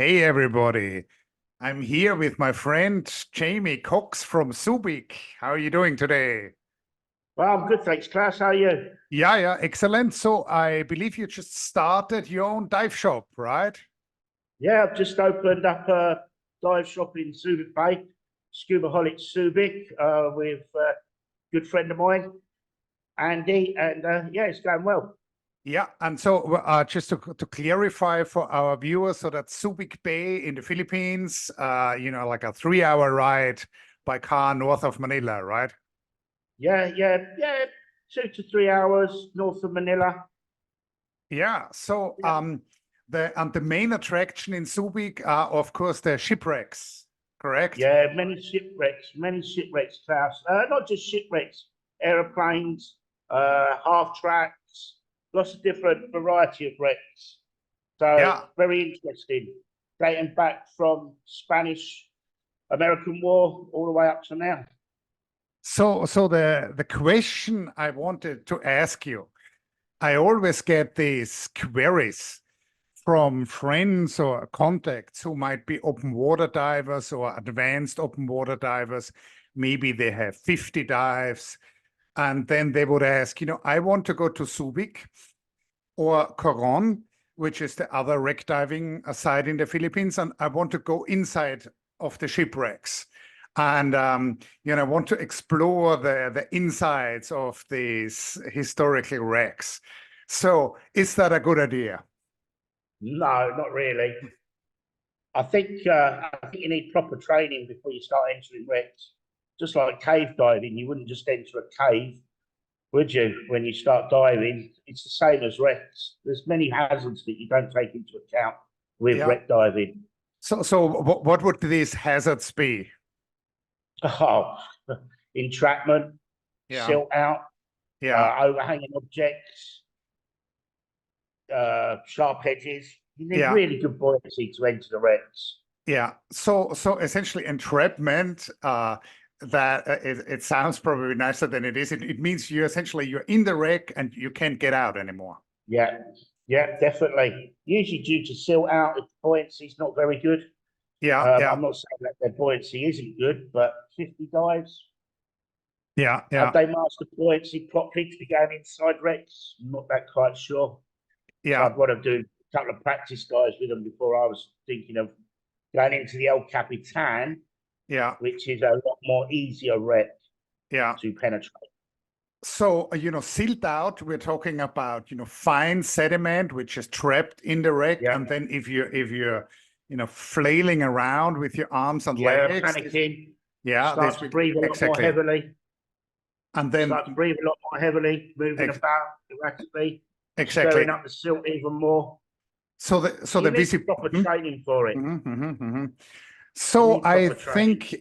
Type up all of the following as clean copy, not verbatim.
Hey everybody, I'm here with my friend Jamie Cox from Subic. How are you doing today? Well, I'm good, thanks, Klaus. How are you? Yeah, excellent. So I believe you just started your own dive shop, right? Yeah, I've just opened up a dive shop in Subic Bay, Scubaholics Subic, with a good friend of mine, Andy, and yeah, it's going well. Yeah, and so just to clarify for our viewers, so that's Subic Bay in the Philippines, like a 3 hour ride by car north of Manila, right? Yeah, 2 to 3 hours north of Manila. Yeah, so Yeah, the main attraction in Subic are, of course, the shipwrecks, correct? yeah, many shipwrecks, Klaus. Not just shipwrecks, aeroplanes, half tracks, lots of different variety of wrecks. So Yeah. very interesting, dating back from Spanish American War all the way up to now. So the question I wanted to ask you, I always get these queries from friends or contacts who might be open water divers or advanced open water divers. Maybe they have 50 dives, and then they would ask, I want to go to Subic or Coron, which is the other wreck diving site in the Philippines, and I want to go inside of the shipwrecks. And I want to explore the insides of these historical wrecks. So, is that a good idea? No, not really. I think you need proper training before you start entering wrecks. Just like cave diving, you wouldn't just enter a cave, would you? When you start diving, it's the same as wrecks. There's many hazards that you don't take into account with Yeah. wreck diving. So what would these hazards be? Oh, entrapment, Yeah. silt out, Yeah. overhanging objects, sharp edges. You need Yeah. really good buoyancy to enter the wrecks. Yeah. So essentially entrapment, it sounds probably nicer than it is. It means you're in the wreck and you can't get out anymore. Yeah, yeah, definitely. Usually due to silt out, if buoyancy is not very good. Yeah. I'm not saying that their buoyancy isn't good, but 50 dives, Yeah. have they mastered buoyancy properly to be going inside wrecks? I'm not that quite sure. So Yeah. I'd want to do a couple of practice dives with them before I was thinking of going into the El Capitan, Yeah. which is a lot more easier wreck Yeah. to penetrate. So, silt out, we're talking about, fine sediment, which is trapped in the wreck. Yeah, And then if you're, flailing around with your arms and yeah, legs, panicking. yeah, Start to breathe a lot more exactly. heavily. And then Start to breathe a lot more heavily, moving about erratically, exactly. stirring up the silt even more. So you need proper training for it. So I think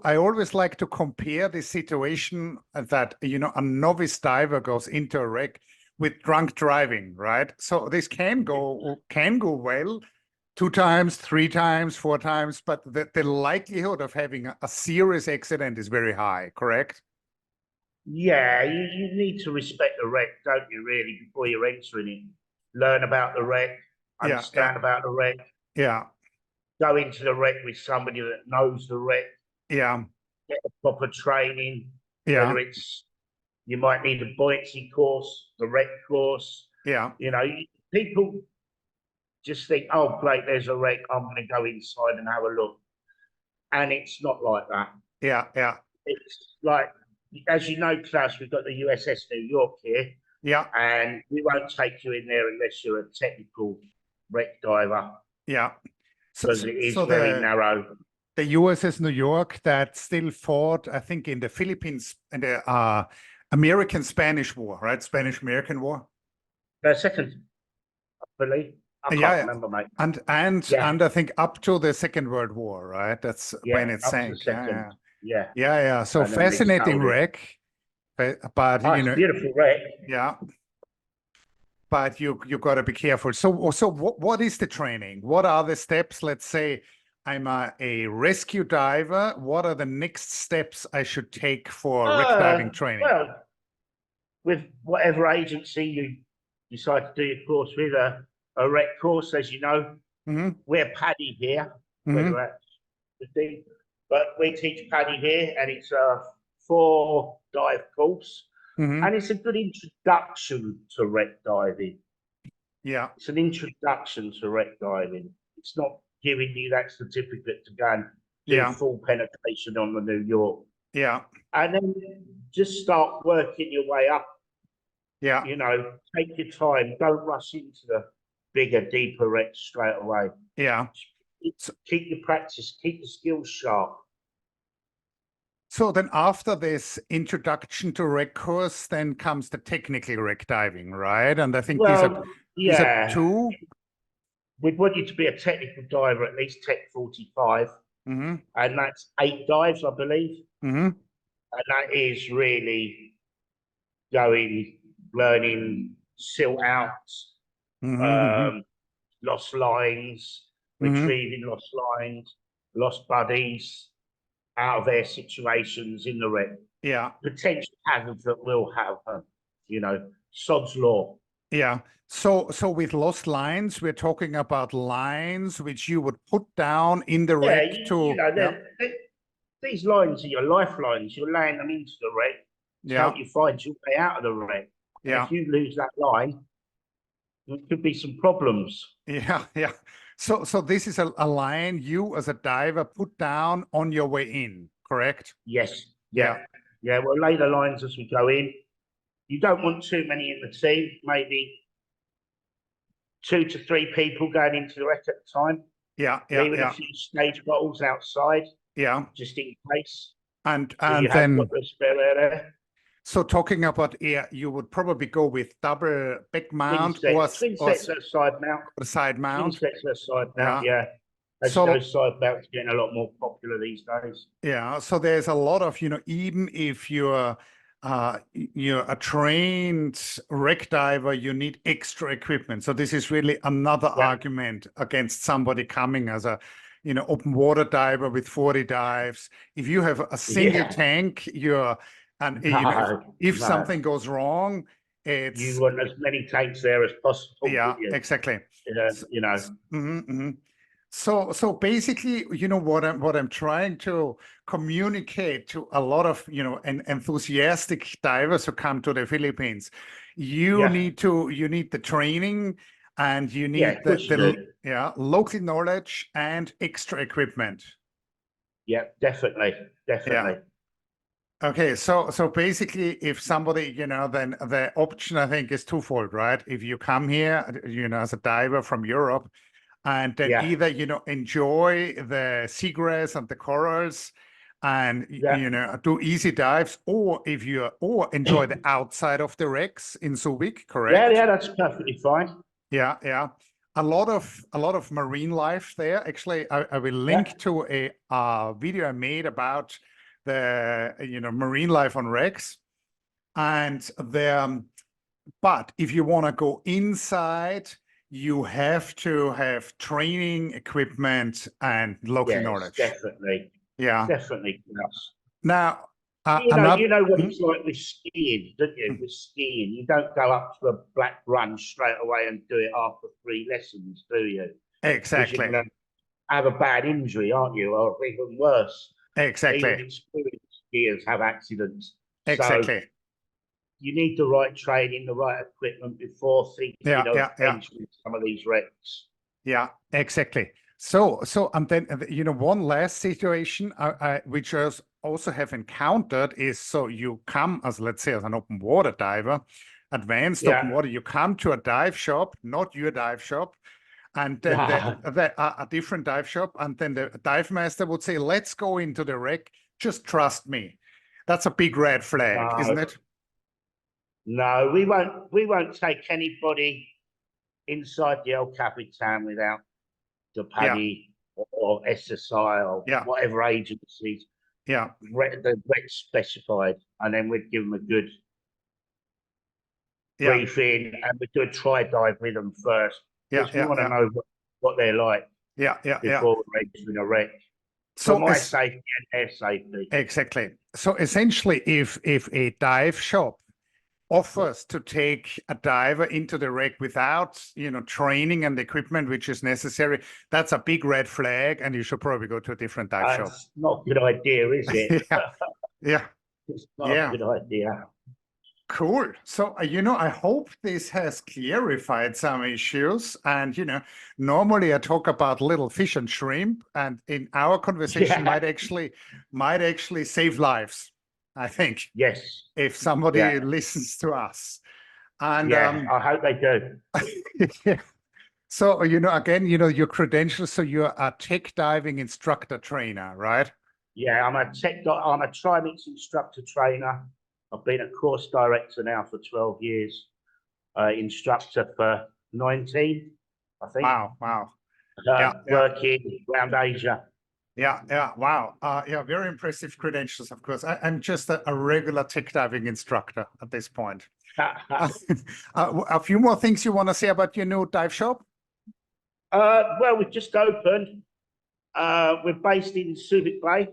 I always like to compare the situation that, a novice diver goes into a wreck with drunk driving, right? So this can go well 2 times, 3 times, 4 times, but the likelihood of having a serious accident is very high, correct? Yeah, you need to respect the wreck, don't you, really, before you're entering it. Learn about the wreck, understand about the wreck, Yeah. go into the wreck with somebody that knows the wreck, Yeah. get the proper training, Yeah. whether it's you might need a buoyancy course, the wreck course. Yeah. People just think, oh, great, there's a wreck, I'm going to go inside and have a look. And it's not like that. Yeah. It's like, as you know, Klaus, we've got the USS New York here. Yeah. And we won't take you in there unless you're a technical wreck diver. Yeah. Because it is very narrow. The USS New York that still fought, I think, in the Philippines in the American-Spanish War, right? Spanish-American War. Second, I believe. I can't remember, mate. And I think up to the Second World War, right? That's when it sank. Yeah. So fascinating wreck, but it's a beautiful wreck. Yeah. But you got to be careful. So what is the training? What are the steps? Let's say I'm a rescue diver. What are the next steps I should take for wreck diving training? Well, with whatever agency you decide to do your course with, a wreck course, as you know, Mm-hmm. We're paddy here, Mm-hmm. whether that's the thing, but we teach paddy here, and it's a 4-dive course, Mm-hmm. and it's a good introduction to wreck diving. Yeah. It's an introduction to wreck diving. It's not giving you that certificate to go and do full penetration on the New York. Yeah. And then just start working your way up. Yeah. You know, take your time. Don't rush into the bigger, deeper wrecks straight away. Yeah. Keep your practice, keep the skills sharp. So then after this introduction to wreck course, then comes the technical wreck diving, right? And I think these are two. We'd want you to be a technical diver, at least Tech 45. Mm-hmm. And that's 8 dives, I believe. Mm-hmm. And that is really going, learning silt outs, Mm-hmm. lost lines, retrieving lost lines, lost buddies out of their situations in the wreck. Yeah. Potential hazards that will happen, you know, sod's law. Yeah. So with lost lines, we're talking about lines which you would put down in the wreck you know, these lines are your lifelines. You're laying them into the wreck to help you find your way out of the wreck. And if you lose that line, there could be some problems. Yeah, yeah. So this is a line you as a diver put down on your way in, correct? Yes. Yeah. We'll lay the lines as we go in. You don't want too many in the team, maybe 2 to 3 people going into the wreck at a time. Leaving a few stage bottles outside. Yeah. Just in case. And you then have got the spare air there. So talking about air, you would probably go with double back mount twin sets or side mount. Side mount. Twin sets or side mount, As those side mounts getting a lot more popular these days. Yeah, so there's a lot of, even if you're a trained wreck diver, you need extra equipment. So this is really another argument against somebody coming as a open water diver with 40 dives. If you have a single tank, if something goes wrong, you want as many tanks there as possible. Yeah, exactly. Mm-hmm. So basically, what I'm trying to communicate to a lot of enthusiastic divers who come to the Philippines, you need the training, and you need the local knowledge and extra equipment. Yeah, definitely. Yeah. Okay, so basically, if somebody, then the option, I think, is twofold, right? If you come here, as a diver from Europe, and then either, enjoy the seagrass and the corals and, do easy dives, or enjoy the outside of the wrecks in Subic, correct? Yeah, that's perfectly fine. Yeah, yeah. A lot of marine life there. Actually, I will link to a video I made about the marine life on wrecks, and but if you want to go inside, you have to have training equipment and local knowledge. Definitely. Yeah, definitely. Now, you know what it's like with skiing, don't you? With skiing, you don't go up to a black run straight away and do it after 3 lessons, do you? Exactly. You're going to have a bad injury, aren't you? Or even worse. Exactly. Even experienced skiers have accidents. Exactly. So you need the right training, the right equipment before thinking of entering some of these wrecks. Yeah, exactly. So and then one last situation which I also have encountered is, so you come as, let's say, as an open water diver, advanced open water, you come to a dive shop, not your dive shop, and then a different dive shop, and then the dive master would say, let's go into the wreck, just trust me. That's a big red flag, isn't it? No, we won't take anybody inside the El Capitan without the PADI or SSI or whatever agencies. Yeah, the wreck specified, and then we'd give them a good briefing, and we'd do a try dive with them first. Because we want to know what they're like. Before we're entering a wreck. So my safety and their safety. Exactly. So essentially, if a dive shop offers to take a diver into the wreck without, training and equipment which is necessary, that's a big red flag, and you should probably go to a different dive shop. That's not a good idea, is it? Yeah. It's not a good idea. Cool. So, I hope this has clarified some issues. And, normally I talk about little fish and shrimp, and in our conversation might actually save lives, I think. Yes. If somebody listens to us. And I hope they do. yeah. So, again, your credentials. So you're a tech diving instructor trainer, right? Yeah, I'm a Trimix instructor trainer. I've been a course director now for 12 years, instructor for 19, I think. Wow. Working around Asia. Yeah, wow. Very impressive credentials, of course. I'm just a regular tech diving instructor at this point. A few more things you want to say about your new dive shop? Well, we've just opened. We're based in Subic Bay.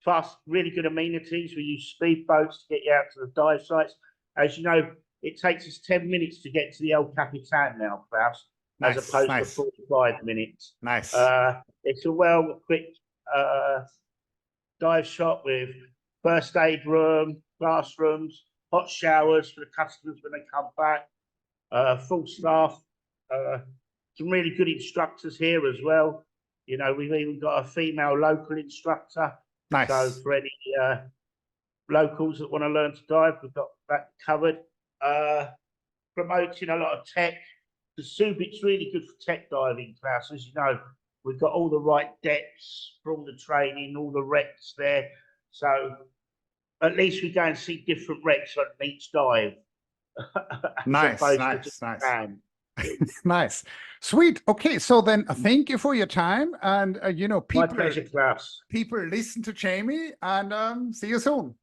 Plus, really good amenities. We use speedboats to get you out to the dive sites. As you know, it takes us 10 minutes to get to the El Capitan now, Klaus, as opposed to 45 minutes. Nice. It's a well-equipped dive shop with first aid room, classrooms, hot showers for the customers when they come back, full staff, some really good instructors here as well. We've even got a female local instructor. Nice. So for any locals that want to learn to dive, we've got that covered. Promoting a lot of tech. The Subic's really good for tech diving, Klaus. As you know, we've got all the right depths for all the training, all the wrecks there. So at least we go and see different wrecks on each dive. Nice. Nice. Sweet. Okay, so then thank you for your time, and people, my pleasure, Klaus. People listen to Jamie, and see you soon.